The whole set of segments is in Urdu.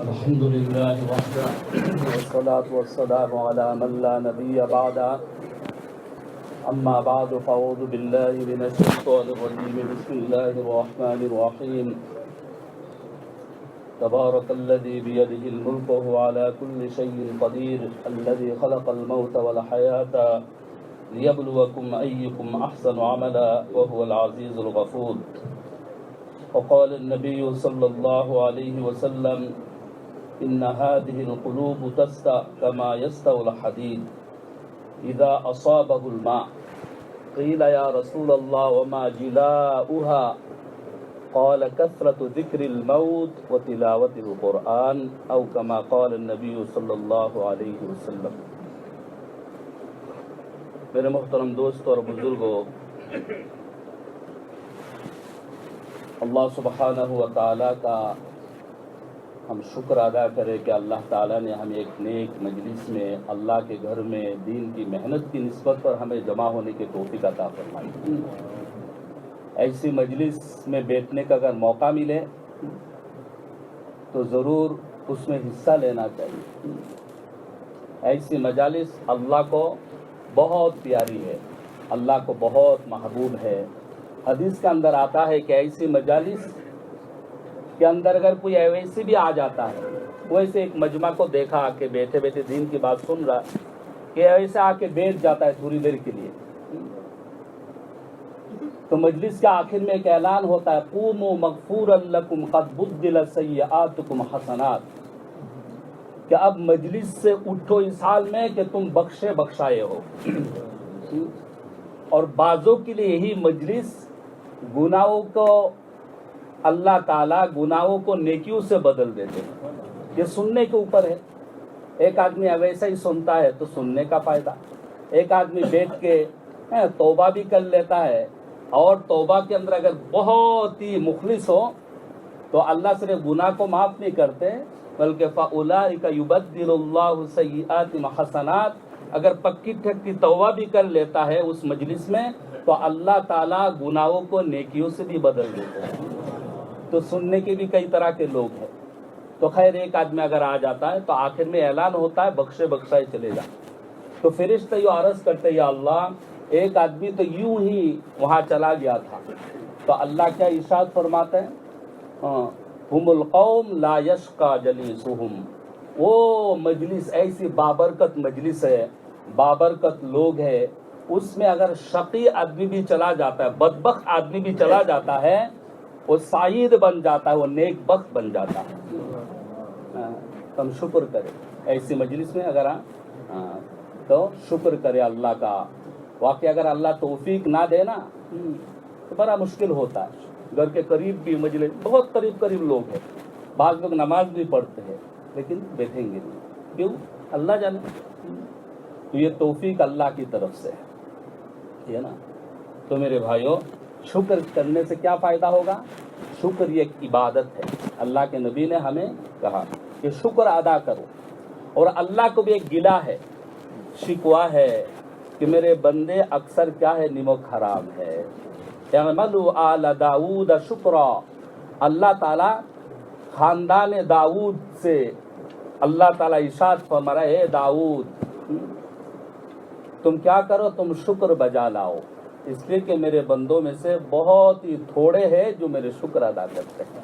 الحمد لله وحده والصلاة والسلام على من لا نبي بعده أما بعد فأعوذ بالله من الشيطان الرجيم بسم الله الرحمن الرحيم تبارك الذي بيده الملك وهو على كل شيء قدير الذي خلق الموت والحياة ليبلوكم أيكم أحسن عملا وهو العزيز الغفور وقال النبي صلى الله عليه وسلم إن هذه القلوب تستى كما يستوي الحديد إذا أصابه الماء قيل يا رسول الله وما جلاؤها قال كثرة ذكر الموت وتلاوة القرآن أو كما قال النبي صلى الله عليه وسلم. میرے محترم دوستوں اور بزرگوں، اللہ سبحانہ و تعالیٰ کا ہم شکر ادا کریں کہ اللہ تعالیٰ نے ہمیں ایک نیک مجلس میں اللہ کے گھر میں دین کی محنت کی نسبت پر ہمیں جمع ہونے کی توفیق عطا فرمائی. ایسی مجلس میں بیٹھنے کا اگر موقع ملے تو ضرور اس میں حصہ لینا چاہیے. ایسی مجالس اللہ کو بہت پیاری ہے، اللہ کو بہت محبوب ہے. حدیث کے اندر آتا ہے کہ ایسی مجالس کے اندر اگر کوئی ایسی بھی آ جاتا ہے، ویسے ایک مجمع کو دیکھا کہ بیٹھے بیٹھے دین کی بات سن رہا کہ ایسے آ کے بیٹھ جاتا ہے تھوڑی دیر کے لیے، تو مجلس کے آخر میں ایک اعلان ہوتا ہے قوموا مغفورا لکم قد بدل سیئاتکم حسنات، کہ اب مجلس سے اٹھو اس حال میں کہ تم بخشے بخشائے ہو. اور بعضوں کے لیے یہی مجلس گناہوں کو اللہ تعالیٰ گناہوں کو نیکیوں سے بدل دیتے ہیں. یہ سننے کے اوپر ہے. ایک آدمی ویسا ہی سنتا ہے تو سننے کا فائدہ، ایک آدمی بیٹھ کے توبہ بھی کر لیتا ہے، اور توبہ کے اندر اگر بہت ہی مخلص ہو تو اللہ صرف گناہ کو معاف نہیں کرتے بلکہ فَأُولَٰئِكَ يُبَدِّلُ اللَّهُ سَيِّئَاتِهِمْ حَسَنَاتٍ. اگر پکی ٹھکی توبہ بھی کر لیتا ہے اس مجلس میں تو اللہ تعالیٰ گناہوں کو نیکیوں سے بھی بدل دیتے ہیں. تو سننے کے بھی کئی طرح کے لوگ ہیں. تو خیر ایک آدمی اگر آ جاتا ہے تو آخر میں اعلان ہوتا ہے بخشے بخشائے چلے جا. تو فرشتے یوں عرض کرتے یا اللہ ایک آدمی تو یوں ہی وہاں چلا گیا تھا، تو اللہ کیا ارشاد فرماتے ہیں ہم القوم لا یشقى جلیسہم. وہ مجلس ایسی بابرکت مجلس ہے، بابرکت لوگ ہے، اس میں اگر شقی آدمی بھی چلا جاتا ہے، بدبخت آدمی بھی چلا جاتا ہے، وہ سعید بن جاتا ہے، وہ نیک بخت بن جاتا ہے. ہم شکر کریں ایسی مجلس میں اگر تو شکر کرے اللہ کا. واقعی اگر اللہ توفیق نہ دے نا تو بڑا مشکل ہوتا ہے. گھر کے قریب بھی مجلس بہت قریب لوگ ہیں، بعض لوگ نماز بھی پڑھتے ہیں لیکن بیٹھیں گے نہیں. کیوں؟ اللہ جانے. تو یہ توفیق اللہ کی طرف سے ہے نا. تو میرے بھائیوں، شکر کرنے سے کیا فائدہ ہوگا؟ شکر یہ ایک عبادت ہے. اللہ کے نبی نے ہمیں کہا کہ شکر ادا کرو. اور اللہ کو بھی ایک گلہ ہے، شکوہ ہے کہ میرے بندے اکثر کیا ہے نمک حرام ہے. اعملوا آل داؤد شکرا. اللہ تعالیٰ خاندان داؤد سے اللہ تعالیٰ ارشاد فرما رہا ہے اے داؤد تم کیا کرو، تم شکر بجا لاؤ، اس لیے کہ میرے بندوں میں سے بہت ہی تھوڑے ہیں جو میرے شکر ادا کرتے ہیں.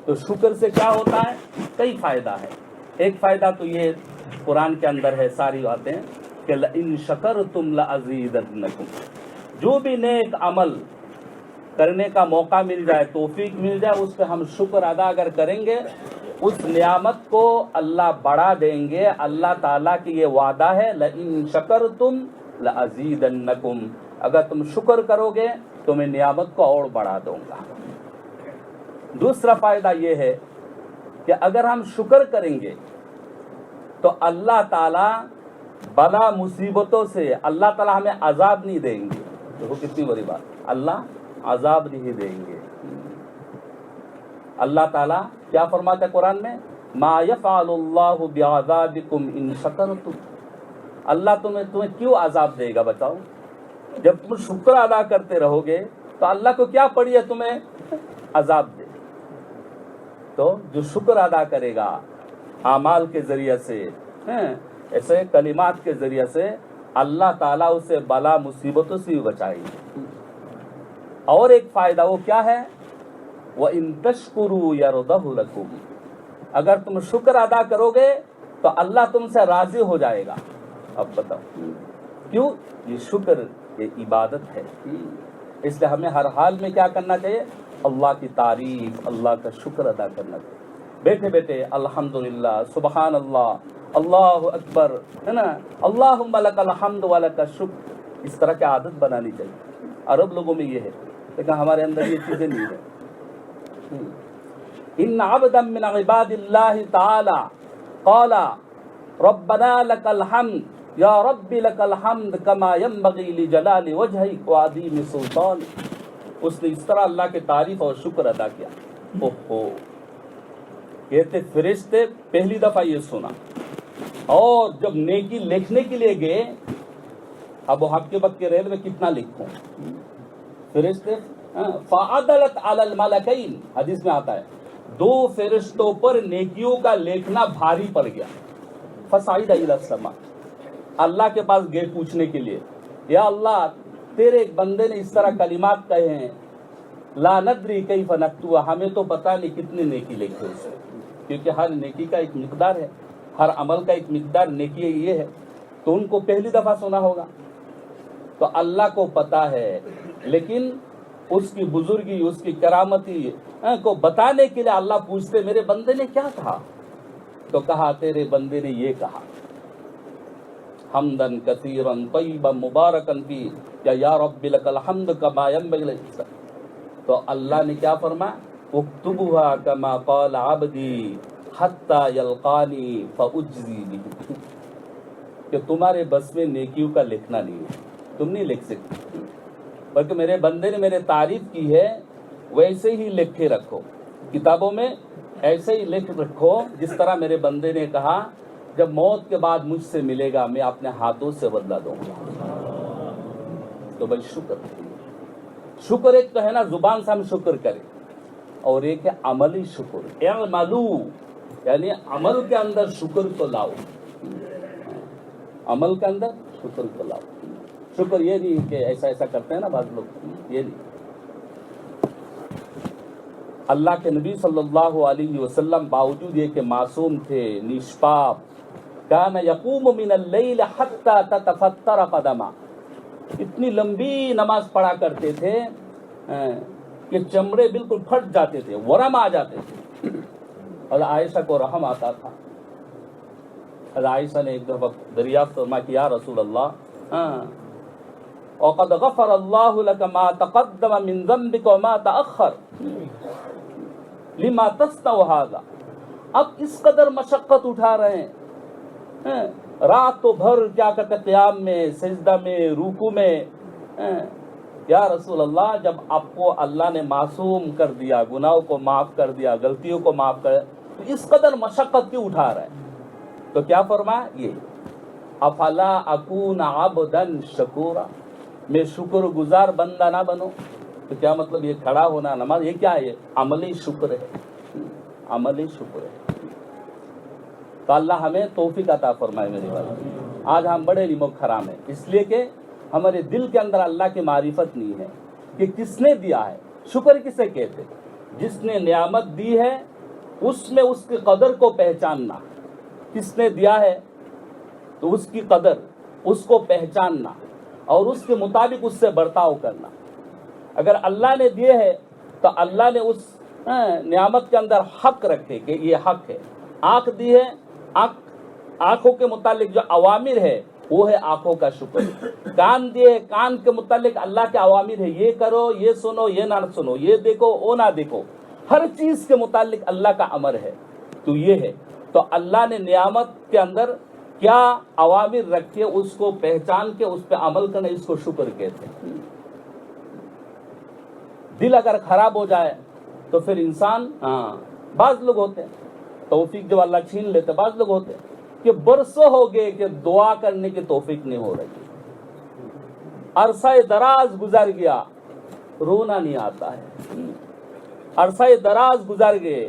تو شکر سے کیا ہوتا ہے؟ کئی فائدہ ہے. ایک فائدہ تو یہ قرآن کے اندر ہے، ساری باتیں کہ لَإِن شَكَرْتُمْ لَأَزِيدَنَّكُمْ. جو بھی نیک عمل کرنے کا موقع مل جائے، توفیق مل جائے، اس پہ ہم شکر ادا اگر کریں گے اس نعمت کو اللہ بڑھا دیں گے. اللہ تعالیٰ کی یہ وعدہ ہے لَإِن شَكَرْتُمْ لَأَزِيدَنَّكُمْ. اگر تم شکر کرو گے تو میں نعمت کو اور بڑھا دوں گا. دوسرا فائدہ یہ ہے کہ اگر ہم شکر کریں گے تو اللہ تعالیٰ بلا مصیبتوں سے اللہ تعالیٰ ہمیں عذاب نہیں دیں گے. دیکھو کتنی بڑی بات، اللہ عذاب نہیں دیں گے. اللہ تعالیٰ کیا فرماتا ہے قرآن میں ما یفعل اللہ بعذابکم ان شکرتم. اللہ تمہیں کیوں عذاب دے گا بتاؤ؟ جب تم شکر ادا کرتے رہو گے تو اللہ کو کیا پڑی ہے تمہیں عذاب دے. تو جو شکر ادا کرے گا اعمال کے ذریعے سے، ایسے کلمات کے ذریعے سے، اللہ تعالیٰ اسے بلا مصیبتوں سے بھی بچائے گی۔ اور ایک فائدہ وہ کیا ہے؟ وَإِن تَشْكُرُوا يَرْضَهُ لَكُمْ، اگر تم شکر ادا کرو گے تو اللہ تم سے راضی ہو جائے گا۔ اب بتاؤ کیوں؟ یہ شکر، یہ عبادت ہے، اس لیے ہمیں ہر حال میں کیا کرنا چاہیے؟ اللہ کی تعریف، اللہ کا شکر ادا کرنا چاہیے۔ بیٹھے بیٹھے الحمدللہ، سبحان اللہ، اللہ اکبر، ہے نا، اللہم لک الحمد ولک الشکر، اس طرح کی عادت بنانی چاہیے۔ عرب لوگوں میں یہ ہے، لیکن ہمارے اندر یہ چیزیں نہیں ہیں۔ ان عبدا من عباد اللہ تعالی قال ربنا لک الحمد یا رب لک الحمد کما ينبغی لجلال وجہک وعظیم سلطانک، اس نے اس طرح اللہ کی تعریف اور شکر ادا کیا۔ اوہو، کہتے فرشتے پہلی دفعہ یہ سنا، اور جب نیکی لکھنے کے لیے گئے، اب وہ حق کے وقت کے ریل میں کتنا لکھوں، فرشتے فعدلت علی الملکین، حدیث میں آتا ہے 2 فرشتوں پر نیکیوں کا لکھنا بھاری پڑ گیا۔ فصعد الی السماء، اللہ کے پاس گئے پوچھنے کے لیے، یا اللہ تیرے ایک بندے نے اس طرح کلمات کہے ہیں، لا ندری کیف نکتب، ہمیں تو پتہ نہیں کتنے نیکی لکھے اسے، کیونکہ ہر نیکی کا ایک مقدار ہے، ہر عمل کا ایک مقدار، نیکی یہ ہے، تو ان کو پہلی دفعہ سنا ہوگا، تو اللہ کو پتہ ہے، لیکن اس کی بزرگی، اس کی کرامتی کو بتانے کے لیے اللہ پوچھتے میرے بندے نے کیا کہا، تو کہا تیرے بندے نے یہ کہا، حمدن کثیرن طیبا مبارکن فی، یا رب لک الحمد کما ینبغی لک، تو اللہ نے کیا فرمایا، اکتبها کما قال عبدی حتی یلقانی فاجزی بہ، کہ تمہارے بس میں نیکیوں کا لکھنا نہیں ہے، تم نہیں لکھ سکتے، بلکہ میرے بندے نے میرے تعریف کی ہے، ویسے ہی لکھ کے رکھو کتابوں میں، ایسے ہی لکھ رکھو جس طرح میرے بندے نے کہا، جب موت کے بعد مجھ سے ملے گا میں اپنے ہاتھوں سے بدلا دوں گا۔ تو بھائی شکر ایک تو ہے نا زبان سے ہم شکر کریں، اور ایک ہے عملی شکر، اعملو، یعنی عمل کے اندر شکر کو لاؤ، عمل کے اندر شکر کو لاؤ۔ شکر یہ نہیں کہ ایسا ایسا کرتے ہیں نا بعض لوگ، یہ نہیں۔ اللہ کے نبی صلی اللہ علیہ وسلم باوجود یہ کہ معصوم تھے، نشپاپ، کان یقوم من اللیل حتی تتفطر قدما، اتنی لمبی نماز پڑھا کرتے تھے کہ چمڑے بالکل پھٹ جاتے تھے، ورم آ جاتے تھے، اور عائشہ کو رحم آتا تھا۔ حضرت عائشہ نے ایک دفعہ دریافت فرمایا کہ یا رسول اللہ، وقد غفر اللہ لک ما تقدم من ذنبک وما تأخر لما تصنع ھذا، اب اس قدر مشقت اٹھا رہے ہیں، رات تو بھر کیا کہتے قیام میں، سجدہ میں، رکوع میں، یا رسول اللہ جب آپ کو اللہ نے معصوم کر دیا، گناہوں کو معاف کر دیا، غلطیوں کو معاف کر، تو اس قدر مشقت کیوں اٹھا رہے ہیں؟ تو کیا فرمایا، یہ افلا اکون عبدا شکورا، میں شکر گزار بندہ نہ بنوں؟ تو کیا مطلب یہ کھڑا ہونا نماز، یہ کیا ہے؟ یہ عملی شکر ہے، عملی شکر ہے۔ تو اللہ ہمیں توفیق عطا فرمائے میرے بھائی۔ آج ہم بڑے نمک حرام ہیں، اس لیے کہ ہمارے دل کے اندر اللہ کی معرفت نہیں ہے کہ کس نے دیا ہے۔ شکر کسے کہتے؟ جس نے نعمت دی ہے اس میں اس کی قدر کو پہچاننا، کس نے دیا ہے تو اس کی قدر، اس کو پہچاننا، اور اس کے مطابق اس سے برتاؤ کرنا۔ اگر اللہ نے دیے ہے تو اللہ نے اس نعمت کے اندر حق رکھے کہ یہ حق ہے۔ آنکھ دی ہے، آنکھوں کے متعلق جو اوامر ہے وہ ہے آنکھوں کا شکر۔ کان دیے، کان کے متعلق اللہ کے اوامر ہے، یہ کرو، یہ سنو، یہ نہ سنو، یہ دیکھو، وہ نہ دیکھو، ہر چیز کے متعلق اللہ کا امر ہے، تو یہ ہے۔ تو اللہ نے نعمت کے اندر کیا اوامر رکھے اس کو پہچان کے اس پہ عمل کرنا، اس کو شکر کہتے ہیں۔ دل اگر خراب ہو جائے تو پھر انسان، بعض لوگ ہوتے ہیں توفیق جو اللہ چھین لیتے، بعض لوگ ہوتے ہیں کہ برسوں ہو گئے کہ دعا کرنے کی توفیق نہیں ہو رہی، عرصہ دراز گزر گیا، رونا نہیں آتا ہے، عرصہ دراز گزر گئے،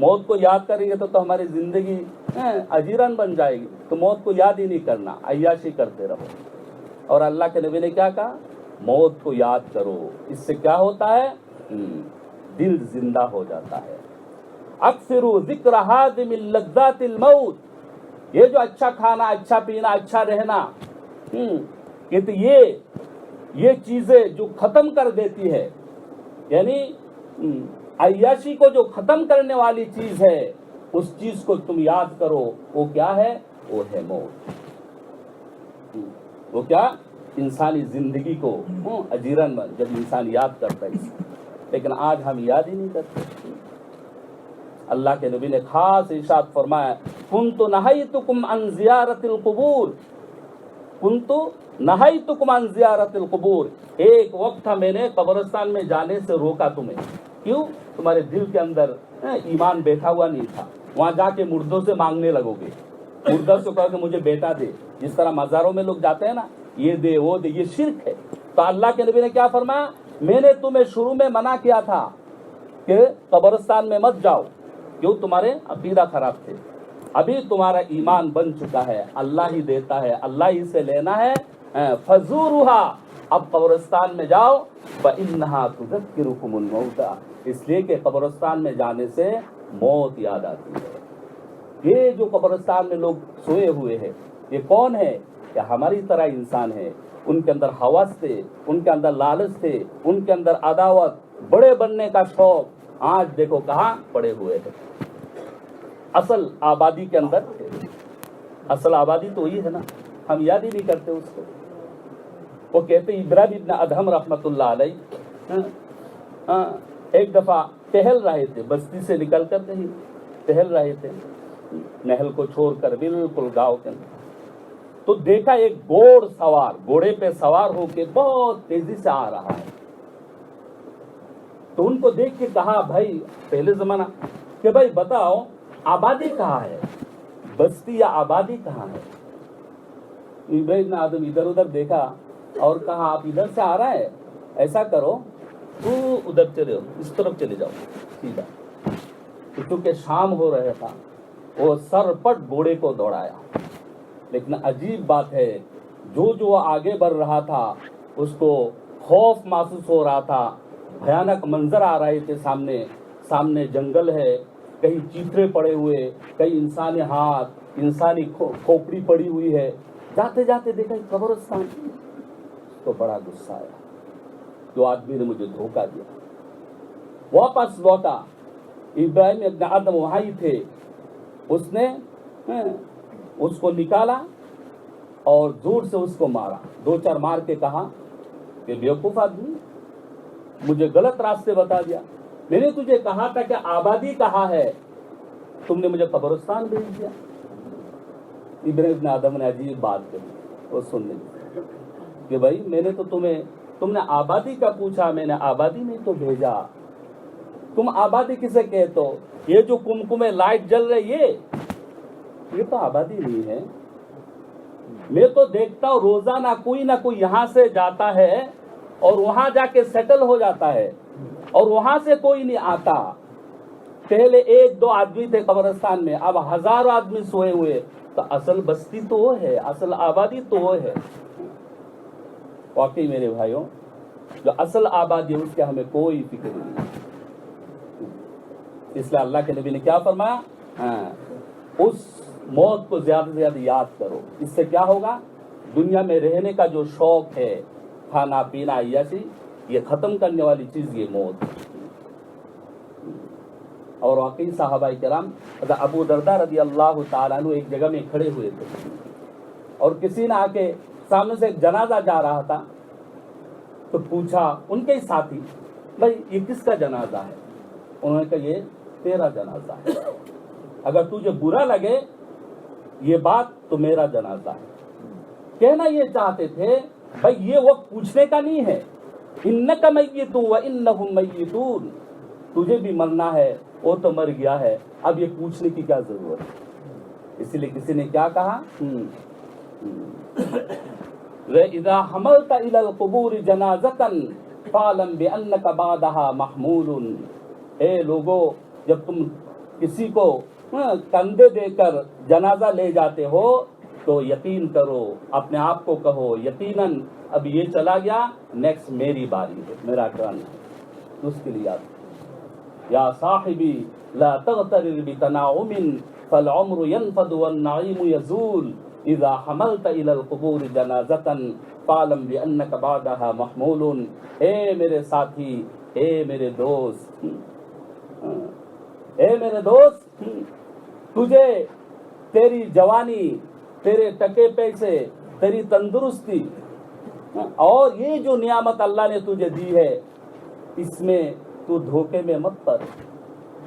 موت کو یاد کریں گے تو ہماری زندگی اجیرن بن جائے گی. تو موت کو یاد ہی نہیں کرنا, عیاشی کرتے رہو. اور اللہ کے نبی نے کیا کہا؟ موت کو یاد کرو. اس سے کیا ہوتا ہے؟ دل زندہ ہو جاتا ہے. اکثروا ذکر ہاضم اللذات الموت. یہ جو اچھا کھانا, اچھا پینا, اچھا رہنا, کہ تو یہ چیزیں جو ختم کر دیتی ہے, یعنی عیاشی کو جو ختم کرنے والی چیز ہے, اس چیز کو تم یاد کرو. وہ کیا ہے؟ وہ ہے موت. وہ کیا؟ انسانی زندگی کو اجیرن بن, جب انسان یاد کرتا ہے. لیکن آج ہم یاد ہی نہیں کرتے. اللہ کے نبی نے خاص ارشاد فرمایا, کنت نہیتکم عن زیارت القبور, کنت نہیتکم عن زیارت القبور. ایک وقت تھا میں نے قبرستان میں جانے سے روکا تمہیں. کیوں؟ تمہارے دل کے اندر ایمان بیٹھا ہوا نہیں تھا. وہاں جا کے مردوں سے مانگنے لگو گے, مردوں سے کہو کہ مجھے بیٹا دے, جس طرح مزاروں میں لوگ جاتے ہیں نا, یہ دے وہ دے. یہ شرک ہے. تو اللہ کے نبی نے کیا فرمایا؟ میں نے تمہیں شروع میں منع کیا تھا کہ قبرستان میں مت جاؤ, کیوں؟ تمہارے عقیدہ خراب تھے. ابھی تمہارا ایمان بن چکا ہے, اللہ ہی دیتا ہے, اللہ ہی سے لینا ہے. فزورها, اب قبرستان میں جاؤ. فإنها تذکرکم الموت, اس لیے کہ قبرستان میں جانے سے موت یاد آتی ہے. یہ جو قبرستان میں لوگ سوئے ہوئے ہیں, یہ کون ہے؟ کہ ہماری طرح انسان ہے. ان کے اندر ہوس تھے, ان کے اندر لالچ تھے, ان کے اندر عداوت, بڑے بننے کا شوق. آج دیکھو کہاں پڑے ہوئے ہیں. اصل آبادی کے اندر تھے. اصل آبادی تو وہی ہے نا, ہم یاد ہی نہیں کرتے اس کو. وہ کہتے ابراہیم ابن ادہم رحمت اللہ علیہ ایک دفعہ ٹہل رہے تھے, بستی سے نکل کر کہیں ٹہل رہے تھے, نہل کو چھوڑ کر بالکل گاؤں کے اندر. تو دیکھا ایک گھوڑ سوار, گھوڑے پہ سوار ہو کے بہت تیزی سے آ رہا ہے. تو ان کو دیکھ کے کہا, بھائی پہلے زمانہ, کہ بھائی بتاؤ آبادی کہاں ہے, بستی یا آبادی کہاں ہے؟ ابراہیم آدم ادھر ادھر دیکھا اور کہا, آپ ادھر سے آ رہا ہے, ایسا کرو تو ادھر چلے ہو, اس طرف چلے جاؤ سیدھا. کیونکہ شام ہو رہا تھا, وہ سر پٹ گھوڑے کو دوڑایا. لیکن عجیب بات ہے, جو آگے بڑھ رہا تھا اس کو خوف محسوس ہو رہا تھا. بھیانک منظر آ رہے تھے سامنے جنگل ہے, کہیں چیترے پڑے ہوئے, کہیں انسانی ہاتھ, انسانی کھوپڑی پڑی ہوئی ہے. جاتے جاتے دیکھا قبرستان, تو بڑا غصہ آیا. جو آدمی نے مجھے دھوکہ دیا. واپس لوٹا, ابراہیم ابن آدم وہاں ہی تھے. اس نے اس کو نکالا اور زور سے اس کو مارا. 2-4 مار کے کہا کہ بیوقوف آدمی, مجھے غلط راستے بتا دیا. میں نے تجھے کہا تھا کہ آبادی کہاں ہے, تم نے مجھے قبرستان بھیج دیا. ابراہیم ابن آدم نے عجیب بات کہی, وہ سننے کہ بھائی میں نے تو تم نے آبادی کا پوچھا, میں نے آبادی نہیں تو بھیجا. تم آبادی کسے کہتے ہو؟ یہ جو کمکمے لائٹ جل رہی ہے یہ تو آبادی نہیں ہے. میں تو دیکھتا ہوں روزانہ کوئی نہ کوئی یہاں سے جاتا ہے اور وہاں جا کے سیٹل ہو جاتا ہے, اور وہاں سے کوئی نہیں آتا. پہلے 1-2 آدمی تھے قبرستان میں, اب ہزاروں آدمی سوئے ہوئے. تو اصل بستی تو وہ ہے, اصل آبادی تو وہ ہے. واقعی میرے بھائیوں, جو اصل آبادی ہے اس کے ہمیں کوئی فکر نہیں. اس لیے اللہ کے نبی نے کیا فرمایا, اس موت کو زیادہ سے زیادہ یاد کرو. اس سے کیا ہوگا؟ دنیا میں رہنے کا جو شوق ہے, کھانا پینا عیاشی, یہ ختم کرنے والی چیز یہ موت. اور واقعی صحابہ کرام, ابو درداء رضی اللہ تعالیٰ عنہ ایک جگہ میں کھڑے ہوئے تھے, اور کسی نے آ کے سامنے سے ایک جنازہ جا رہا تھا. تو پوچھا ان کے ساتھی, بھائی یہ کس کا جنازہ ہے؟ انہوں نے کہا یہ تیرا جنازہ ہے. اگر تجھے برا لگے یہ بات تو میرا جنازہ ہے. کہنا یہ چاہتے تھے بھائی یہ وقت پوچھنے کا نہیں ہے. انک میت وانہم میتون, تجھے بھی مرنا ہے, وہ تو مر گیا ہے, اب یہ پوچھنے کی کیا ضرورت ہے. اسی لیے کسی نے کیا کہا, اذا حملت الى القبور جنازۃ فاعلم بانک بعدها محمول. اے لوگو, جب تم کسی کو کندھے دے کر جنازہ لے جاتے ہو تو یقین کرو، اپنے آپ کو کہو یقیناً اب یہ چلا گیا، نیکسٹ میری باری ہے، میرا ٹرن ہے۔ اس کے لیے یاد، یا صاحبی لا تغترر بتناعم فالعمر ينفد والنعيم يزول اذا حملت الى القبور جنازة فاعلم بانك بعدها محمول۔ اے میرے ساتھی، اے میرے دوست، اے میرے دوست، تجھے تیری جوانی، تیرے ٹکے پیسے، تیری تندرستی اور یہ جو نعمت اللہ نے تجھے دی ہے، اس میں تو دھوکے میں مت پڑ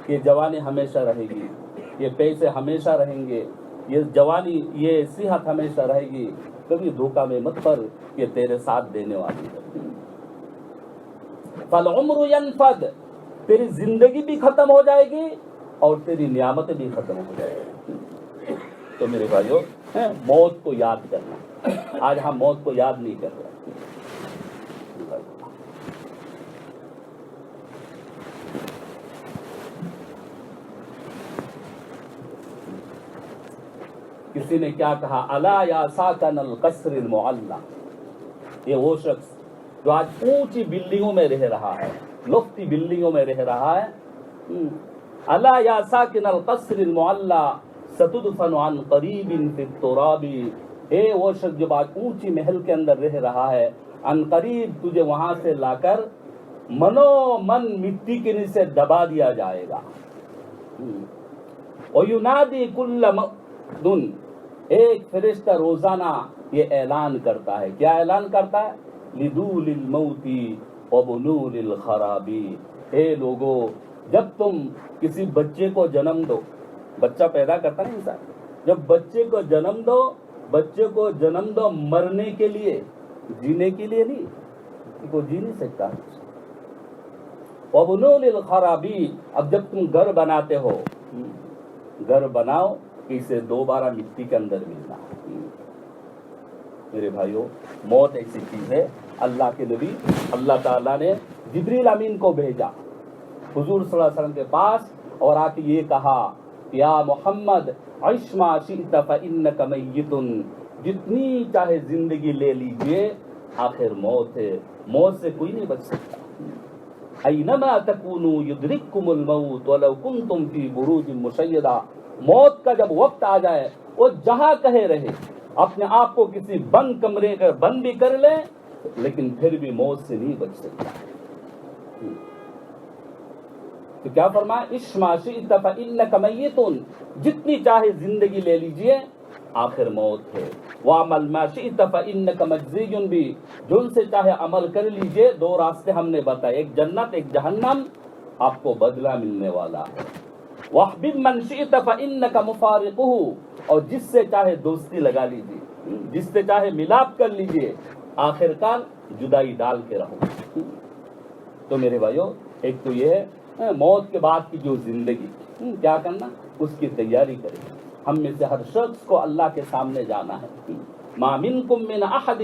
کہ جوانی ہمیشہ رہے گی، یہ پیسے ہمیشہ رہیں گے، یہ جوانی، یہ صحت ہمیشہ رہے گی، کبھی دھوکہ میں مت پڑ کہ تیرے ساتھ دینے والی ہے۔ فالعمر ینفد، تیری زندگی بھی ختم ہو جائے گی اور تیری نعمتیں بھی ختم ہو جائے گی۔ تو میرے بھائیو، موت کو یاد کرنا، آج ہم موت کو یاد نہیں کر رہے۔ کسی نے کیا کہا، الا یا ساکن القصر المعلی، یہ وہ شخص جو آج اونچی بلڈنگوں میں رہ رہا ہے، لفتی بلڈنگوں میں رہ رہا ہے، الا یا ساکن القصر المعلی ستدفن عن قریب فی التراب، اے وہ شخص جو آج اونچی محل کے اندر رہ رہا ہے، عن قریب تجھے وہاں سے لا کر منو من مٹی کے نیچے دبا دیا جائے گا۔ وَيُنَادِي كُلَّ مَؤْذٍ، ایک فرشتہ روزانہ یہ اعلان کرتا ہے، کیا اعلان کرتا ہے؟ لِدُولِ الْمَوْتِ وَبُنُولِ الْخَرَابِ، اے لوگو، جب تم کسی بچے کو جنم دو، بچہ پیدا کرتا نہیں انسان، جب بچے کو جنم دو، بچے کو جنم دو مرنے کے لیے، جینے کے لیے نہیں، وہ جی نہیں سکتا۔ وَبُنُولِ الْخَرَابِ، اب جب تم گھر بناتے ہو، گھر بناؤ کہ اسے دوبارہ مٹی کے اندر ملنا۔ میرے بھائیو، موت ایسی چیز ہے، اللہ کے نبی اللہ تعالیٰ نے جبریل امین کو بھیجا حضور صلی اللہ علیہ وسلم کے پاس اور آ کے یہ کہا، یا محمد عش ما شئت فإنک میت، جتنی چاہے زندگی لے لیجئے، آخر موت ہے، موت سے کوئی نہیں بچ سکتا۔ اینما تکونوا یدرککم الموت ولو کنتم فی بروج مشیدہ، موت کا جب وقت آ جائے، وہ جہاں کہے رہے، اپنے آپ کو کسی بند کمرے کا بند بھی کر لے، لیکن پھر بھی موت سے نہیں بچ سکتا۔ تو کیا فرمایا، عش ما شئت فإنک میت، جتنی چاہے زندگی لے لیجئے، آخر موت ہے۔ وَعْمَلْ مَا شِئْتَ فَإِنَّكَ مَجْزِيٌّ بِهِ، جو ان سے چاہے عمل کر لیجئے، دو راستے ہم نے بتائے، ایک جنت ایک جہنم، آپ کو بدلہ ملنے والا ہے۔ وَاحْبِبْ مَنْ شِئْتَ فَإِنَّكَ مُفَارِقُهُ، اور جس سے چاہے دوستی لگا لیجئے، جس سے چاہے ملاپ کر لیجئے، آخرکار جدائی ڈال کے رہو۔ تو میرے بھائیو، ایک تو یہ ہے موت کے بعد کی جو زندگی، کیا کرنا، اس کی تیاری کریں۔ ہم میں سے ہر شخص کو اللہ کے سامنے جانا ہے۔ ما منکم من احد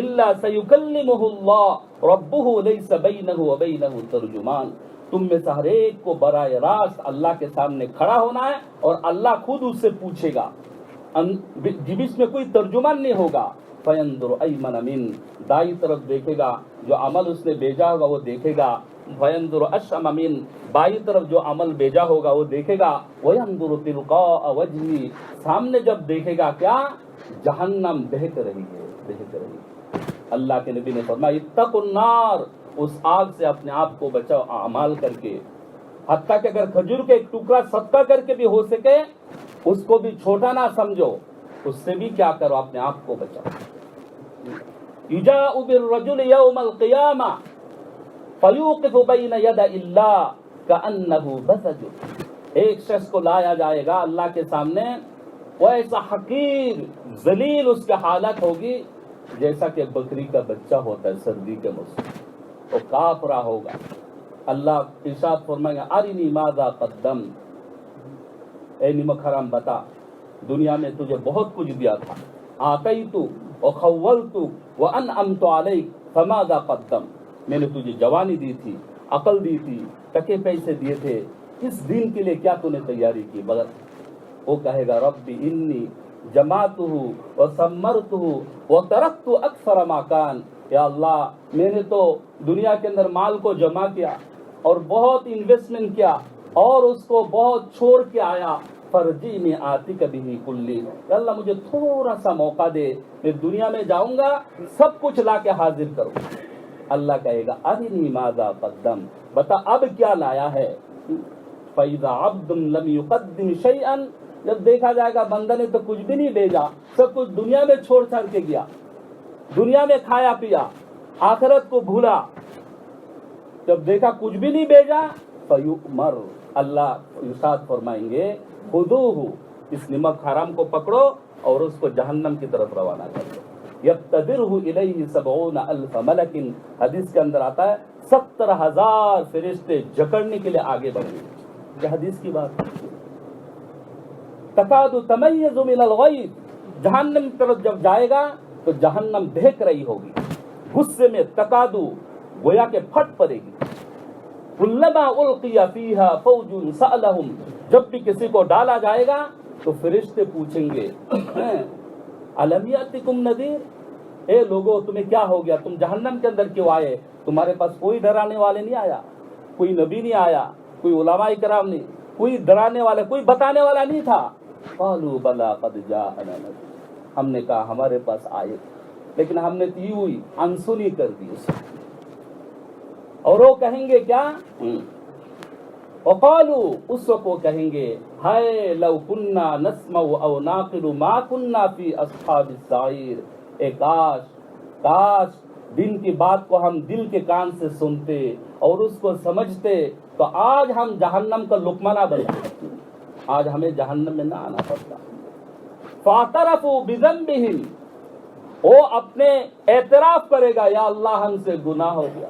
الا سیکلمہ اللہ ربہ لیس بینہ وبینہ ترجمان، تم میں سے ہر ایک کو براہ راست اللہ کے سامنے کھڑا ہونا ہے اور اللہ خود اس سے پوچھے گا، جب اس میں کوئی ترجمان نہیں ہوگا۔ فینظر ایمن من، دائیں طرف دیکھے گا، جو عمل اس نے بھیجا ہوگا وہ دیکھے گا۔ فینظر اشأم من، بائیں طرف جو عمل بھیجا ہوگا وہ دیکھے گا۔ وینظر تلقاء وجہہ، سامنے جب دیکھے گا کیا، جہنم دہک رہی ہے، دہک رہی ہے۔ اللہ کے نبی نے فرمایا اتقوا النار، اس آگ سے اپنے آپ کو بچاؤ اعمال کر کے، حتیٰ کہ اگر کھجور کے ایک ٹکڑا صدقہ کر کے بھی ہو سکے، اس کو بھی چھوٹا نہ سمجھو، اس سے بھی کیا کرو، اپنے آپ کو بچاؤ۔ یجاء بالرجل یوم القیامہ فیوقف بین ید اللہ کأنہ بسج، ایک شخص کو لایا جائے گا اللہ کے سامنے، وہ ایسا حقیر ذلیل اس کی حالت ہوگی جیسا کہ بکری کا بچہ ہوتا ہے سردی کے موسم، وہ کانپ رہا ہوگا۔ اللہ ارشاد فرمائے گا ارنی ماذا قدم، اے نمک حرام بتا، دنیا میں تجھے بہت کچھ دیا تھا، آتیت وخولت وانعمت علیک فماذا قدم، میں نے تجھے جوانی دی تھی، عقل دی تھی، ٹکے پیسے دیے تھے، اس دین کے لیے کیا تو نے تیاری کی؟ بغیر وہ کہے گا ربی انی جمعتہ وثمرتہ وترکت اکثر ما کان، یا اللہ میں نے تو دنیا کے اندر مال کو جمع کیا اور بہت انویسٹمنٹ کیا اور اس کو بہت چھوڑ کے آیا، فرجینی آتک بہ کلی، یا اللہ مجھے تھوڑا سا موقع دے، میں دنیا میں جاؤں گا سب کچھ لا کے حاضر کروں۔ اللہ کہے گا ارنی ماذا قدم، بتا اب کیا لایا ہے۔ فَإِذَا عَبْدٌ لَمْ يُقَدِّمْ شَيْئًا، جب دیکھا جائے گا بندہ نے تو کچھ بھی نہیں بھیجا، سب کچھ دنیا میں چھوڑ چھاڑ کے گیا، دنیا میں کھایا پیا، آخرت کو بھولا، جب دیکھا کچھ بھی نہیں بھیجا، فَيُؤْمَرُ، اللہ ارشاد فرمائیں گے خُذُوهُ، اس نمک حرام کو پکڑو اور اس کو جہنم کی طرف روانہ کر دو۔ یقتدرہ الیہ 70,000 ملک، حدیث کے اندر آتا ہے 70,000 فرشتے جکڑنے کے لیے آگے بڑھیں گے۔ یہ حدیث کی بات ہے۔ تکاد تمیز من الغیظ، جہنم کی طرف جب جائے گا تو جہنم دہک رہی ہوگی، غصے میں تکادو گویا کہ پھٹ پڑے گی۔ کلما القی فیہا فوج سألہم، جب بھی کسی کو ڈالا جائے گا تو فرشتے پوچھیں گے الم یاتکم نذیر، اے لوگو تمہیں کیا ہو گیا، تم جہنم کے اندر کیوں آئے؟ تمہارے پاس کوئی ڈرانے والے نہیں آیا، کوئی نبی نہیں آیا، کوئی علماء کرام نہیں، کوئی ڈرانے والا، کوئی بتانے والا نہیں تھا۔ قالوا بلا قد جاءنا نذیر، ہم نے کہا ہمارے پاس آئے لیکن ہم نے تو یوں ہی انسنی کر دی اسے۔ اور وہ کہیں گے کیا؟ وقالوا، اس وقت وہ کہیں گے ہائے لو کننا نسمع او ناقل ما کننا فی اصحاب السعیر، اے کاش کاش دن کی بات کو ہم دل کے کان سے سنتے اور اس کو سمجھتے تو آج ہم جہنم کا لقمہ نہ بنتے، آج ہمیں جہنم میں نہ آنا پڑتا۔ فاعترفوا بذنبہم، وہ اپنے اعتراف کرے گا یا اللہ ہم سے گناہ ہو گیا،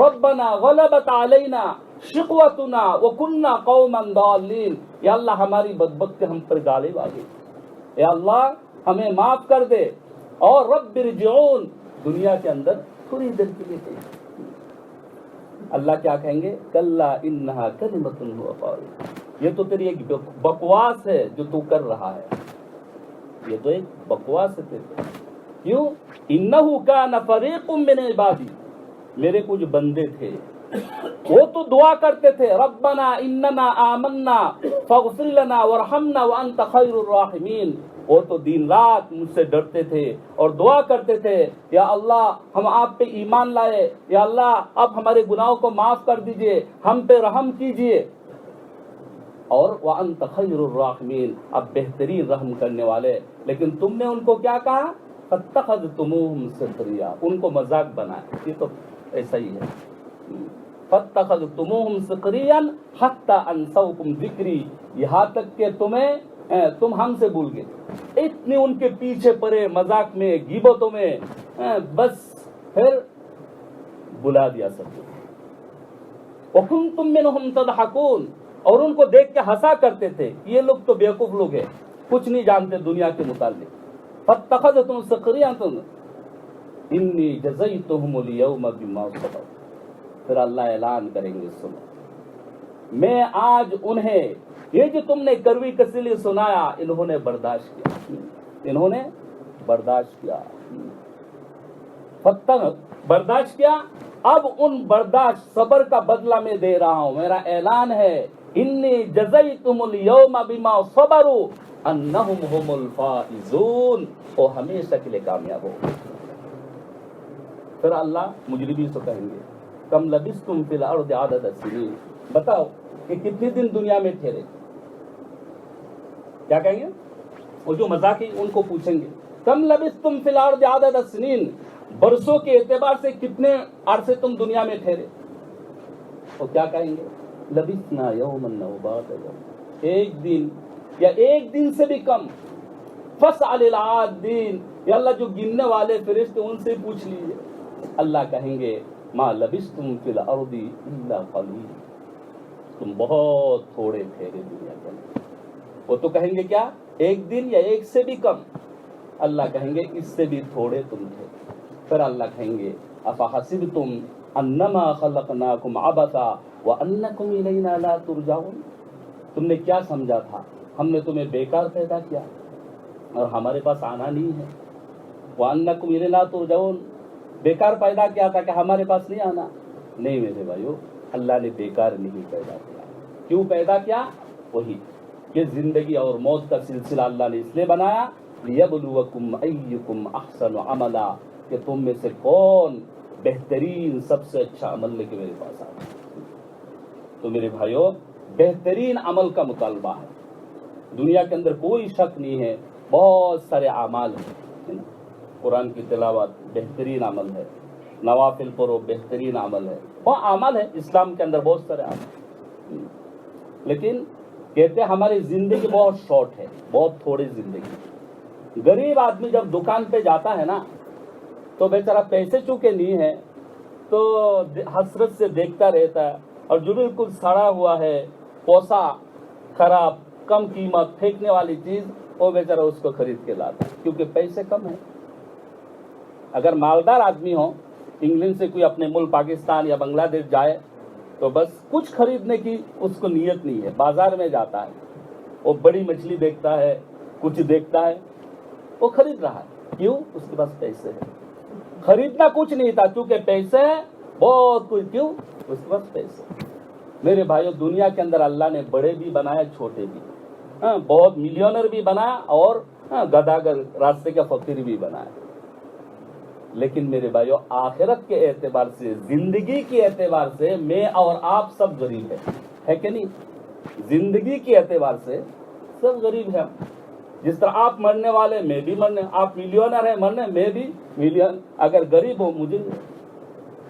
ربنا غلبت علینا شقوتنا وکننا قوما ضالین، یا اللہ ہماری بدبختی ہم پر غالب آ گئی، یا اللہ ہمیں معاف کر دے، اور رب ارجعون، دنیا کے اندر تھوڑی دیر کے لیے کہیں۔ اللہ کیا کہیں گے؟ کلا انہا کلمۃ هو قائلها، یہ تو تیری ایک بکواس ہے جو تو کر رہا ہے، یہ تو ایک بکواس ہے تیری۔ کیوں؟ انہو کان فریق من عبادی، میرے کچھ بندے تھے وہ تو دعا کرتے تھے ربنا اننا آمنا فاغفر لنا وارحمنا وانت خیر الراحمین، وہ تو دن رات مجھ سے ڈرتے تھے اور دعا کرتے تھے یا اللہ ہم آپ پہ ایمان لائے، یا اللہ آپ ہمارے گناہوں کو معاف کر دیجئے، ہم پہ رحم کیجئے، اور وانت خیر الراحمین، اب بہترین رحم کرنے والے۔ لیکن تم نے ان کو کیا کہا؟ فاتخذتموہم سخریا، ان کو مذاق بنایا، یہ تو ایسا ہی ہے۔ فاتخذتموہم سخریا حتی انسوکم ذکری، یہاں تک کہ تم ہم سے بھول گئے، اتنے ان کے پیچھے پڑے مذاق میں، غیبتوں میں، بس پھر بلا دیا سب کو۔ وکنتم منہم تضحکون، اور ان کو دیکھ کے ہنسا کرتے تھے، یہ لوگ تو بیوقوف لوگ ہیں، کچھ نہیں جانتے دنیا کے متعلق۔ فاتخذتم سخریا انی جزیتہم اليوم بما صبروا، پھر اللہ اعلان کریں گے سنو میں آج انہیں یہ جو تم نے کروی کسلی سنایا انہوں نے برداشت کیا، انہوں نے برداشت کیا، برداشت کیا، اب ان برداشت صبر کا بدلہ میں دے رہا ہوں، میرا اعلان ہے انی جزیتہم اليوم بما صبروا انہم هم الفائزون، وہ ہمیشہ کے لیے کامیاب ہو۔ پھر اللہ مجرمین سے کہیں گے کم لبثتم فی الارض عدد السنین، بتاؤ کہ کتنے دن دنیا میں ٹھہرے؟ کیا کہیں گے؟ وہ جو مذاقی ان کو پوچھیں گے کم لبثتم فی الارض عدد السنین، برسوں کے اعتبار سے کتنے عرصے تم دنیا میں ٹھہرے؟ وہ کیا کہیں گے؟ لبثنا یوما او بعض یوم، ایک دن یا ایک دن سے بھی کم۔ فاسأل العادین، یا اللہ جو گننے والے فرشتے ان سے پوچھ لیجیے۔ اللہ کہیں گے ما لبثتم فی الارض الا قلیل، تم بہت تھوڑے ٹھہرے دنیا کے اندر۔ وہ تو کہیں گے کیا؟ ایک دن یا ایک سے بھی کم۔ اللہ کہیں گے اس سے بھی تھوڑے تم تھے۔ پھر اللہ کہیں گے افحسبتم انما خلقناکم عبثا وَأَنَّكُمْ إِلَيْنَا لَا تُرْجَعُونَ، تم نے کیا سمجھا تھا ہم نے تمہیں بیکار پیدا کیا اور ہمارے پاس آنا نہیں ہے؟ وَأَنَّكُمْ إِلَيْنَا تُرْجَعُونَ، بیکار پیدا کیا تھا کہ ہمارے پاس نہیں آنا؟ نہیں میرے بھائیو، اللہ نے بیکار نہیں پیدا کیا۔ کیوں پیدا کیا؟ وہی کہ زندگی اور موت کا سلسلہ اللہ نے اس لیے بنایا لِيَبْلُوَكُمْ أَيُّكُمْ أَحْسَنُ عَمَلًا، کہ تم میں سے کون بہترین سب سے اچھا عمل لے کے میرے پاس آئے۔ تو میرے بھائیو، بہترین عمل کا مطالبہ ہے۔ دنیا کے اندر کوئی شک نہیں ہے، بہت سارے اعمال ہیں۔ قرآن کی تلاوت بہترین عمل ہے، نوافل پڑھو بہترین عمل ہے، وہ عمل ہے اسلام کے اندر بہت سارے عمل، لیکن کہتے ہیں ہماری زندگی بہت شارٹ ہے، بہت تھوڑی زندگی۔ غریب آدمی جب دکان پہ جاتا ہے نا تو بیچارہ پیسے چونکہ نہیں ہے تو حسرت سے دیکھتا رہتا ہے، اور جو بالکل سڑا ہوا ہے، پوسا خراب کم قیمت پھینکنے والی چیز، وہ بیچارہ اس کو خرید کے لاتا ہے کیونکہ پیسے کم ہیں۔ اگر مالدار آدمی ہو، انگلینڈ سے کوئی اپنے ملک پاکستان یا بنگلہ دیش جائے تو بس کچھ خریدنے کی اس کو نیت نہیں ہے، بازار میں جاتا ہے، وہ بڑی مچھلی دیکھتا ہے، کچھ دیکھتا ہے، وہ خرید رہا ہے، کیوں؟ اس کے پاس پیسے ہیں۔ خریدنا کچھ نہیں تھا، کیونکہ پیسے ہیں بہت کچھ، کیوں؟ اس کے پاس پیسے۔ میرے بھائیو، دنیا کے اندر اللہ نے بڑے بھی بنائے، چھوٹے بھی، بہت ملینر بھی بنایا اور گداگر راستے کا فقیر بھی بنایا، لیکن میرے بھائیو آخرت کے اعتبار سے، زندگی کے اعتبار سے میں اور آپ سب غریب ہے کہ نہیں؟ زندگی کے اعتبار سے سب غریب ہیں۔ جس طرح آپ مرنے والے، میں بھی مرنے، آپ ملینر ہیں مرنے، میں بھی ملین، اگر غریب ہو مجھے،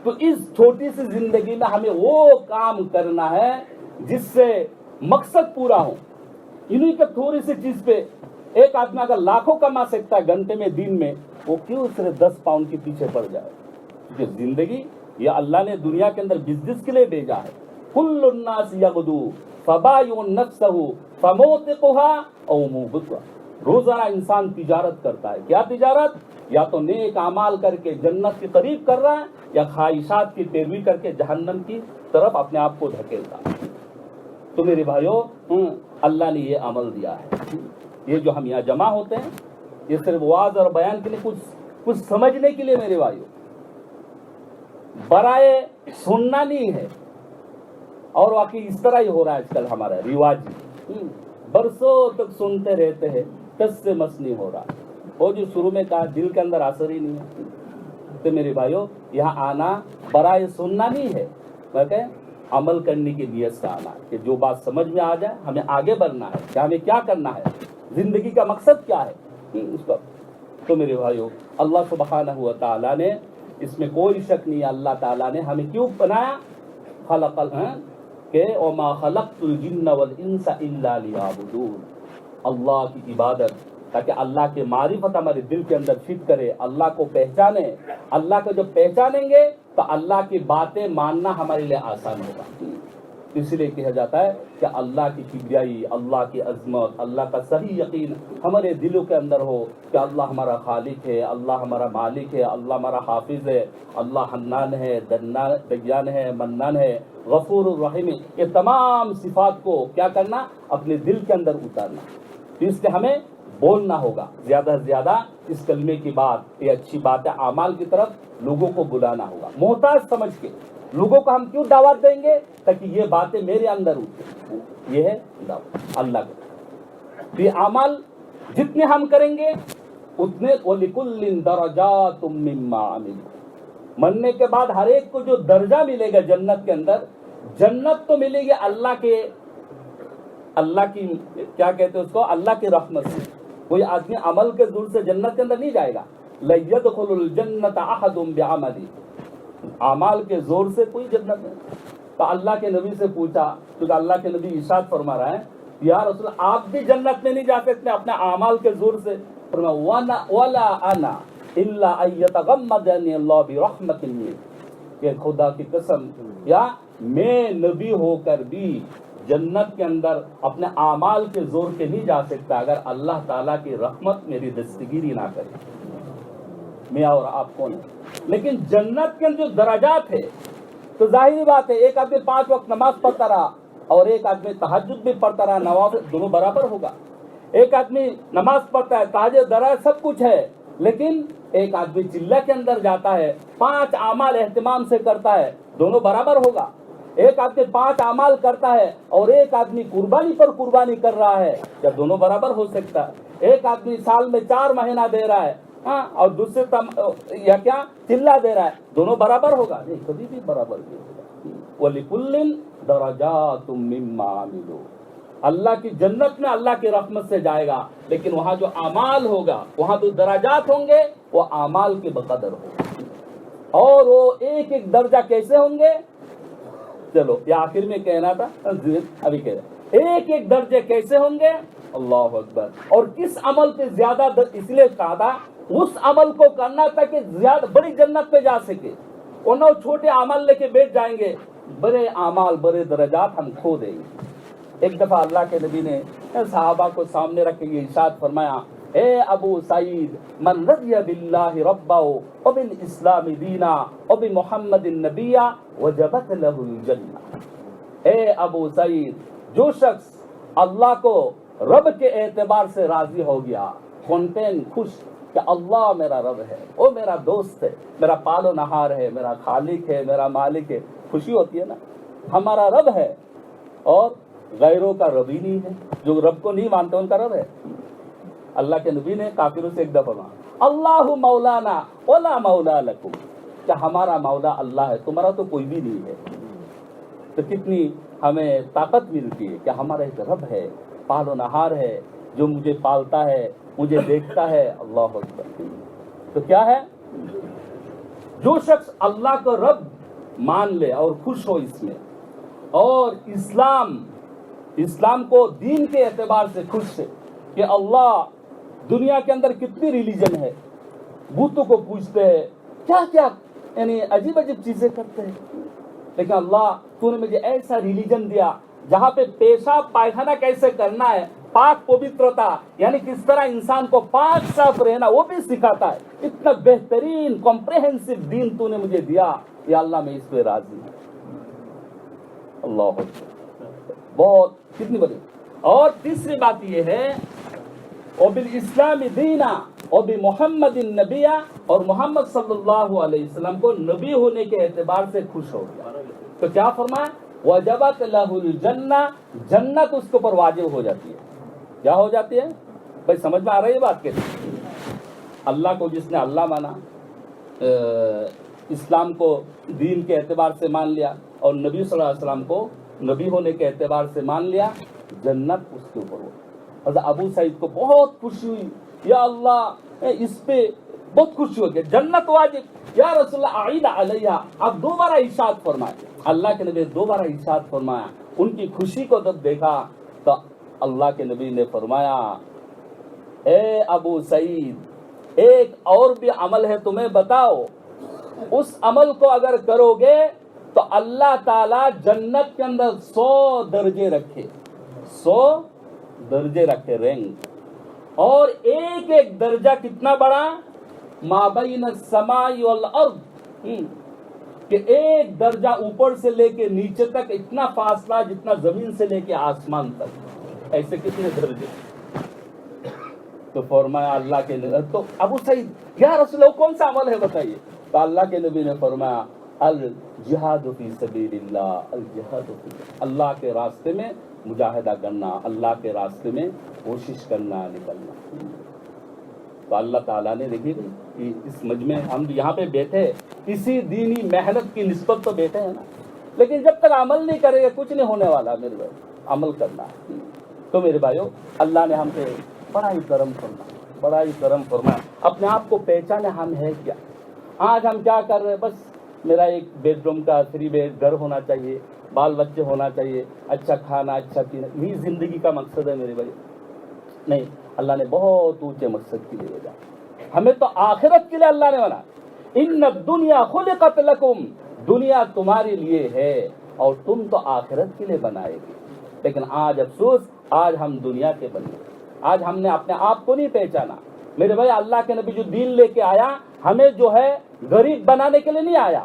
تو اس چھوٹی سی زندگی میں ہمیں وہ کام کرنا ہے جس سے مقصد پورا ہو۔ انہی کے تھوڑی سی چیز پہ ایک آدمی اگر لاکھوں کما سکتا ہے گھنٹے میں، دن میں، وہ کیوں صرف 10 پاؤنڈ کے پیچھے پڑ جائے؟ کیونکہ زندگی یہ اللہ نے دنیا کے اندر بزنس کے لیے بھیجا ہے۔ کل الناس یغدو فبائع نفسہ فموتقها او موبقها، روزانہ انسان تجارت کرتا ہے۔ کیا تجارت؟ یا تو نیک اعمال کر کے جنت کے قریب کر رہا ہے، یا خواہشات کی پیروی کر کے جہنم کی طرف اپنے آپ کو دھکیلتا ہے۔ تو میرے بھائیو، اللہ نے یہ عمل دیا ہے۔ یہ جو ہم یہاں جمع ہوتے ہیں، یہ صرف واعظ اور بیان کے لیے، کچھ سمجھنے کے لیے میرے بھائیو، برائے سننا نہیں ہے۔ اور واقعی اس طرح ہی ہو رہا ہے آج کل ہمارا رواج، برسوں تک سنتے رہتے ہیں، کس سے مس نہیں ہو رہا۔ وہ جو شروع میں کہا دل کے اندر اثر ہی نہیں ہے۔ تو میرے بھائیو، یہاں آنا برائے سننا نہیں ہے، بلکہ عمل کرنے کی نیت سے آنا، کہ جو بات سمجھ میں آ جائے ہمیں آگے بڑھنا ہے، کہ ہمیں کیا کرنا ہے، زندگی کا مقصد کیا ہے اس کا۔ تو میرے بھائیو، اللہ سبحانہ و تعالیٰ نے، اس میں کوئی شک نہیں ہے، اللہ تعالیٰ نے ہمیں کیوں بنایا؟ خلق کہ وما خلقت الجن والانس الا لیعبدون، اللہ کی عبادت، تاکہ اللہ کے معرفت ہمارے دل کے اندر فٹ کرے، اللہ کو پہچانے۔ اللہ کو جب پہچانیں گے تو اللہ کی باتیں ماننا ہمارے لیے آسان ہوگا۔ اس لیے کہا جاتا ہے کہ اللہ کی کبریائی، اللہ کی عظمت، اللہ کا صحیح یقین ہمارے دلوں کے اندر ہو کہ اللہ ہمارا خالق ہے، اللہ ہمارا مالک ہے، اللہ ہمارا حافظ ہے، اللہ حنان ہے، دیان ہے، منان ہے، غفور الرحیم ہے۔ یہ تمام صفات کو کیا کرنا؟ اپنے دل کے اندر اتارنا۔ اس سے ہمیں بولنا ہوگا زیادہ سے زیادہ اس کلمے کی بات، یہ اچھی بات ہے، اعمال کی طرف لوگوں کو بلانا ہوگا، محتاج سمجھ کے۔ لوگوں کو ہم کیوں دعوت دیں گے؟ تاکہ یہ باتیں میرے اندر اتریں، یہ ہے دعوت اللہ کو۔ یہ اعمال جتنے ہم کریں گے اتنے، وَلِكُلٍّ دَرَجَاتٌ مِّمَّا عَمِلُوا، مرنے کے بعد ہر ایک کو جو درجہ ملے گا جنت کے اندر، جنت تو ملے گی اللہ کی کیا کہتے ہیں اس کو، اللہ کی رحمت سے۔ کوئی آدمی عمل کے زور سے جنت کے اندر نہیں جائے گا۔ لَيَدْخُلُ الْجَنَّةَ أَحَدٌ بِعَمَلِهِ، اعمال کے زور سے کوئی جنت نہیں۔ تو اللہ کے نبی سے پوچھا، کیونکہ اللہ کے نبی ارشاد فرما رہا ہے، یا رسول آپ بھی جنت میں نہیں جا سکتے اپنے اعمال کے زور سے؟ فرمایا وَلَا أَنَا إِلَّا أَن يَتَغَمَّدَنِي اللَّهُ بِرَحْمَةٍ مِّنْهُ، کہ خدا کی قسم، یا میں نبی ہو کر بھی جنت کے اندر اپنے اعمال کے زور کے نہیں جا سکتا اگر اللہ تعالیٰ کی رحمت میری دستگیری نہ کرے۔ میں اور آپ کون ہیں؟ لیکن جنت کے جو درجات ہے، تو ظاہری بات ہے ایک آدمی 5 وقت نماز پڑھتا رہا اور ایک آدمی تہجد بھی پڑھتا رہا، نوافل، دونوں برابر ہوگا. ایک آدمی نماز پڑھتا ہے، تہجد درا سب کچھ ہے، لیکن ایک آدمی چلہ کے اندر جاتا ہے، 5 اعمال اہتمام سے کرتا ہے، دونوں برابر ہوگا. ایک آدمی 5 اعمال کرتا ہے اور ایک آدمی قربانی پر قربانی کر رہا ہے، کیا دونوں برابر ہو سکتا ہے؟ ایک آدمی سال میں 4 مہینہ دے رہا ہے اور دوسرے یا کیا چلہ دے رہا ہے، دونوں برابر ہوگا؟ نہیں، کبھی بھی برابر نہیں ہوگا. وَلِكُلٍّ دَرَجَاتٌ مِّمَّا عَمِلُوا. اللہ کی جنت میں اللہ کی رحمت سے جائے گا، لیکن وہاں جو اعمال ہوگا، وہاں جو درجات ہوں گے وہ اعمال کے بقدر ہوگا. اور وہ ایک ایک درجہ کیسے ہوں گے؟ چلو یہ آخر میں کہنا تھا، ابھی کہہ رہے ایک ایک درجے کیسے ہوں گے. اللہ اکبر. اور کس عمل پہ زیادہ اس لیے کہا تھا اس عمل کو کرنا تھا کہ زیادہ بڑی جنت پہ جا سکے، ورنہ وہ چھوٹے عمل لے کے بیٹھ جائیں گے، بڑے اعمال بڑے درجات ہم کھو دیں گے. ایک دفعہ اللہ کے نبی نے صحابہ کو سامنے رکھ کے یہ ارشاد فرمایا، اے ابو سعید، من رضی باللہ ربا وبالاسلام دینا وبمحمد نبیا وجبت لہ الجنہ. اے ابو سعید، جو شخص اللہ کو رب کے اعتبار سے راضی ہو گیا، کونٹین، خوش کہ اللہ میرا رب ہے، وہ میرا دوست ہے، میرا پال و نہار ہے، میرا خالق ہے، میرا مالک ہے. خوشی ہوتی ہے نا، ہمارا رب ہے اور غیروں کا رب ہی نہیں ہے. جو رب کو نہیں مانتے ان کا رب ہے. اللہ کے نبی نے کافروں سے ایک دفعہ کہا، اللہ مولانا ولا مولا لکم، کہ ہمارا مولا اللہ ہے، تمہارا تو کوئی بھی نہیں ہے. تو کتنی ہمیں طاقت ملتی ہے کہ ہمارا ایک رب ہے، پال و نہار ہے، جو مجھے پالتا ہے، مجھے دیکھتا ہے. اللہ اکبر. تو کیا ہے، جو شخص اللہ کو رب مان لے اور خوش ہو اس میں، اور اسلام کو دین کے اعتبار سے خوش ہے کہ اللہ دنیا کے اندر کتنی ریلیجن ہے، بتوں کو پوجتے ہیں، کیا کیا یعنی عجیب عجیب چیزیں کرتے ہیں، لیکن اللہ تو نے مجھے ایسا ریلیجن دیا جہاں پہ پیشاب پائخانہ کیسے کرنا ہے، پاک پوترتا، یعنی کس طرح انسان کو پاک صاف رہنا وہ بھی سکھاتا ہے. اتنا بہترین کمپریہنسو دین تو نے مجھے دیا، یا اللہ میں اس پہ راضی ہوں. اللہ بہت کتنی بڑی. اور تیسری بات یہ ہے، وبالاسلام دینا وبمحمد النبیہ، اور محمد صلی اللہ علیہ وسلم کو نبی ہونے کے اعتبار سے خوش ہو گیا. تو کیا فرمایا، وجبت لہ الجنہ، جنت اس کے اوپر واجب ہو جاتی ہے. کیا ہو جاتی ہے بھائی؟ سمجھ میں آ رہی ہے بات کے؟ اللہ کو جس نے اللہ مانا، اسلام کو دین کے اعتبار سے مان لیا، اور نبی صلی اللہ علیہ وسلم کو نبی ہونے کے اعتبار سے مان لیا، جنت اس کے اوپر ہو. حضرت ابو سعید کو بہت خوشی ہوئی، یا اللہ اس پہ بہت خوشی ہو گئی، جنت واجب، یا رسول اللہ اعید علیہ. اب دوبارہ ارشاد فرمایا، اللہ کے نبی دوبارہ ارشاد فرمایا. ان کی خوشی کو جب دیکھا تو اللہ کے نبی نے فرمایا، اے ابو سعید، ایک اور بھی عمل ہے تمہیں بتاؤ، اس عمل کو اگر کرو گے تو اللہ تعالی جنت کے اندر 100 درجے رکھے، 100 درجے رکھے، رینک. اور ایک ایک درجہ کتنا بڑا، ما بین السماء والارض، کہ ایک درجہ اوپر سے لے کے نیچے تک اتنا فاصلہ جتنا زمین سے لے کے آسمان تک. ایسے کتنے درجے؟ تو فرمایا اللہ کے نبی، تو ابو سعید، یا رسول اللہ کون سا عمل ہے بتائیے؟ تو اللہ کے نبی نے فرمایا، الجہاد فی سبیل اللہ، الجہاد فی اللہ کے راستے میں مجاہدہ کرنا، اللہ کے راستے میں کوشش کرنا، نکلنا. تو اللہ تعالیٰ نے دیکھی کہ اس مجمع ہم یہاں پہ بیٹھے اسی دینی محنت کی نسبت تو بیٹھے ہیں نا، لیکن جب تک عمل نہیں کرے گا کچھ نہیں ہونے والا. میرے بھائی عمل کرنا ہے. تو میرے بھائیو، اللہ نے ہم پہ بڑا ہی کرم فرمایا، بڑا ہی کرم فرمایا. اپنے آپ کو پہچانے ہم ہے کیا. آج ہم کیا کر رہے ہیں، بس میرا ایک بیڈ روم کا 3 بیڈ گھر ہونا چاہیے، بال بچے ہونا چاہیے، اچھا کھانا، اچھا پینا، یہی زندگی کا مقصد ہے میرے بھائی. نہیں، اللہ نے بہت اونچے مقصد کے لیے بھیجا ہمیں. تو آخرت کے لیے اللہ نے بنا، ان الدنیا خلقت لکم، دنیا تمہارے لیے ہے اور تم تو آخرت کے لیے بنائے گے. لیکن آج افسوس، آج ہم دنیا کے بنے، آج ہم نے اپنے آپ کو نہیں پہچانا. میرے بھائی اللہ کے نبی جو دین لے کے آیا، ہمیں جو ہے غریب بنانے کے لیے نہیں آیا،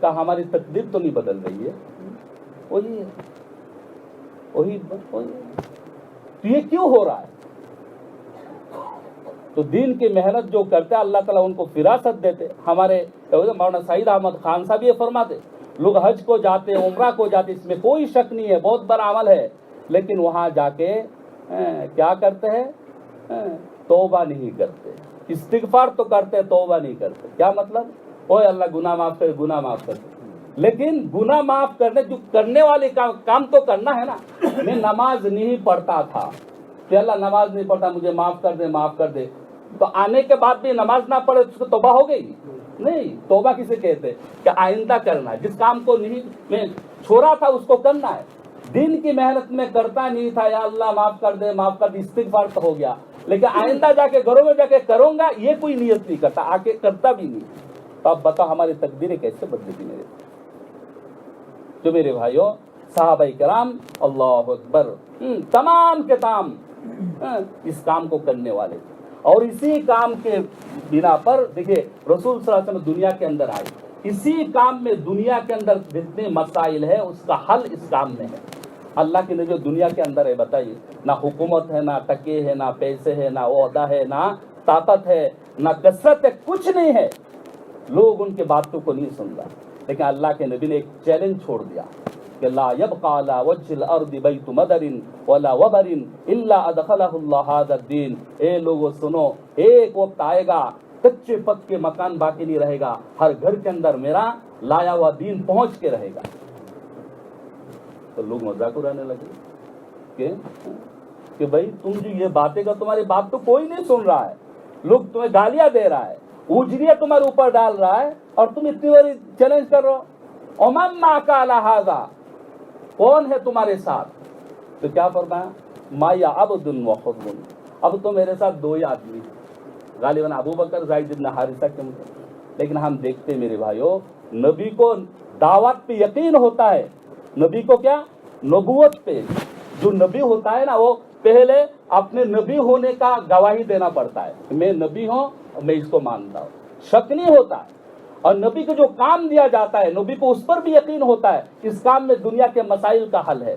کہ ہماری تقدیر تو نہیں بدل رہی ہے، وہی ہے، وہی تو یہ کیوں ہو رہا ہے؟ تو دین کی محنت جو کرتے ہیں اللہ تعالیٰ ان کو فراست دیتے. ہمارے مولانا سعید احمد خان صاحب یہ فرماتے لوگ حج کو جاتے عمرہ کو جاتے، اس میں کوئی شک نہیں ہے، بہت بڑا عمل ہے، لیکن وہاں جا کے کیا کرتے ہیں؟ توبہ نہیں کرتے. استغفار تو کرتے، توبہ نہیں کرتے. کیا مطلب؟ اوے اللہ گناہ معاف کر، گناہ معاف کر. لیکن گناہ معاف کرنے جو کرنے والے کام تو کرنا ہے نا. میں نماز نہیں پڑھتا تھا کہ اللہ نماز نہیں پڑھتا مجھے معاف کر دے، معاف کر دے. تو آنے کے بعد بھی نماز نہ پڑھے اس کو توبہ ہو گئی؟ نہیں. توبہ کسے کہتے؟ کہ آئندہ کرنا ہے. جس کام کو نہیں میں چھوڑا تھا اس کو کرنا ہے. دن کی محنت میں کرتا نہیں تھا، یا اللہ معاف کر دے، معاف کر دے، استغفار تو ہو گیا، لیکن آئندہ جا کے گھروں میں جا کے کروں گا یہ کوئی نیت نہیں کرتا، آ کے کرتا بھی نہیں. تو اب بتاؤ ہماری تقدیریں کیسے بدلے گی میرے؟ تو میرے بھائیوں، صحابہ کرام اللہ اکبر تمام کے تمام اس کام کو کرنے والے تھے. اور اسی کام کے بنا پر دیکھیے رسول صلی اللہ علیہ وسلم دنیا کے اندر آئے. اسی کام میں دنیا کے اندر جتنے مسائل ہے اس کا حل اس کام میں ہے. اللہ کی جو دنیا کے اندر ہے بتائیے، نہ حکومت ہے، نہ ٹکے ہے، نہ پیسے ہے، نہ عہدہ ہے، نہ طاقت ہے، نہ کثرت ہے، کچھ نہیں ہے. لوگ ان کے باتوں کو نہیں سن رہا، لیکن اللہ کے نبی نے ایک چیلنج چھوڑ دیا کہ لا يبقى على وجه الارض بيت مدر ولا وبر الا ادخله الله هذا الدين. اے لوگوں سنو، ایک وقت آئے گا کچے پکے مکان باقی نہیں رہے گا، ہر گھر کے اندر میرا لایا ہوا دین پہنچ کے رہے گا. تو لوگ مذاق اڑانے لگے کہ بھائی تم جو یہ باتیں کا تمہاری بات تو کوئی نہیں سن رہا ہے، لوگ تمہیں گالیاں دے رہا ہے، اجریہ تمہارے اوپر ڈال رہا ہے، اور تم اتنی بڑی چیلنج کر رہے ہو. امم معک علی ھذا، کون ہے تمہارے ساتھ؟ تو کیا فرمایا؟ مائی عبد و حر. اب تو میرے ساتھ دو ہی آدمی ہیں، غالباً ابو بکر زید بن حارثہ کے مجھے. لیکن ہم دیکھتے میرے بھائیوں، نبی کو دعوت پہ یقین ہوتا ہے. نبی کو کیا؟ نبوت پہ. جو نبی ہوتا ہے نا وہ پہلے اپنے نبی ہونے کا گواہی دینا پڑتا ہے، میں نبی ہوں اور میں اس کو مانتا ہوں، شک نہیں ہوتا ہے. اور نبی کو جو کام دیا جاتا ہے نبی کو اس پر بھی یقین ہوتا ہے، اس کام میں دنیا کے مسائل کا حل ہے.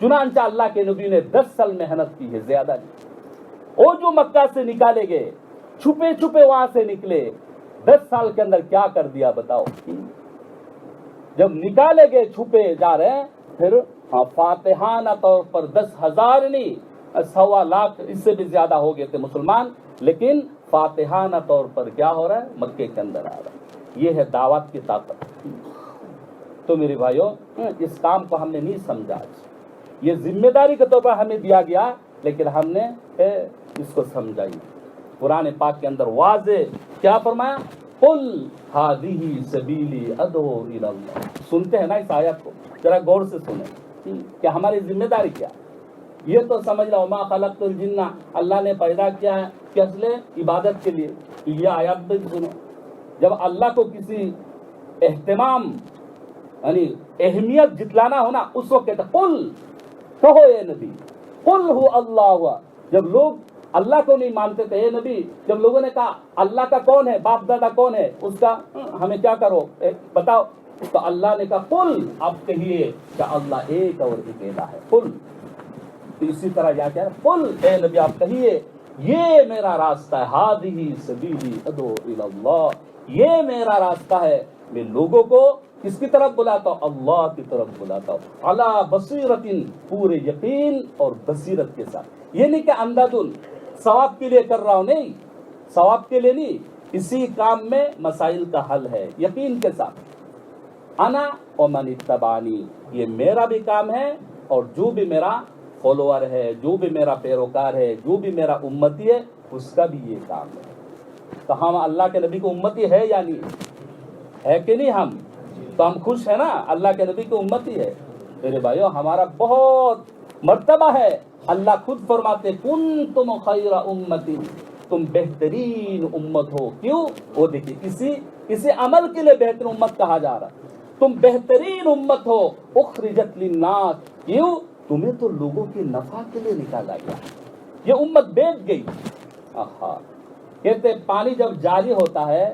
چنانچہ اللہ کے نبی نے 10 سال محنت کی ہے، زیادہ نہیں. وہ جو مکہ سے نکالے گئے، چھپے چھپے وہاں سے نکلے، 10 سال کے اندر کیا کر دیا بتاؤ. جب نکالے گئے چھپے جا رہے ہیں، پھر فاتحانہ طور پر 10,000 نہیں 1.25 لاکھ اس سے بھی زیادہ ہو گئے تھے مسلمان، لیکن فاتحانہ طور پر کیا ہو رہا ہے؟ مکے کے اندر آ رہا ہے. یہ ہے دعوت کی طاقت. تو میرے بھائیوں، اس کام کو ہم نے نہیں سمجھا. یہ ذمہ داری کے طور پر ہمیں دیا گیا، لیکن ہم نے اس کو سمجھا ہی. قرآن پاک کے اندر واضح کیا فرمایا؟ قل هذه سبیلی ادعو الی اللہ. سنتے ہیں نا اس آیت کو؟ ذرا غور سے سنیں کہ ہماری ذمہ داری کیا. یہ تو سمجھ رہا وما خلقت الجن، اللہ نے پیدا کیا ہے کہ اصل عبادت کے لیے. یہ آیات بھی سنو. جب اللہ کو کسی اہتمام یعنی اہمیت جتلانا ہو نا، اس وقت کہتا قل، کہو اے نبی، قل هو اللہ. جب لوگ اللہ کو نہیں مانتے تھے، اے نبی جب لوگوں نے کہا اللہ کا کون ہے، باپ دادا کون ہے اس کا، ہمیں کیا کرو بتاؤ، تو اللہ نے کہا قل، آپ کہیے کہ اللہ ایک اور اکیلا ہے. قل. تو اسی طرح یا کیا قل، اے نبی آپ کہیے یہ میرا راستہ ہے، ہذہ سبیلی ادعو الی اللہ، یہ میرا راستہ ہے، میں لوگوں کو کس کی طرف بلاتا ہوں؟ اللہ کی طرف بلاتا ہوں. علی بصیرۃ، پورے یقین اور بصیرت کے ساتھ. یہ نہیں کہ اندھادھند ثواب کے لیے کر رہا ہوں، نہیں، ثواب کے لیے نہیں، اسی کام میں مسائل کا حل ہے یقین کے ساتھ. انا ومن اتبعنی، یہ میرا بھی کام ہے، اور جو بھی میرا فالوور ہے، جو بھی میرا پیروکار ہے، جو بھی میرا امتی ہے، اس کا بھی یہ کام ہے. تو ہم اللہ کے نبی کو امتی ہے یا نہیں ہے کہ نہیں؟ ہم تو ہم خوش ہیں نا، اللہ کے نبی کی امتی ہے. میرے بھائیو ہمارا بہت مرتبہ ہے. اللہ خود فرماتے کنتم خیر امتی، تم بہترین امت ہو. کیوں؟ وہ دیکھیے اسی عمل کے لیے بہترین امت کہا جا رہا. تم بہترین امت ہو، اخرجت للناس. کیوں؟ تمہیں تو لوگوں کے نفع کے لیے نکالا گیا. یہ امت بیچ گئی. کہتے پانی جب جاری ہوتا ہے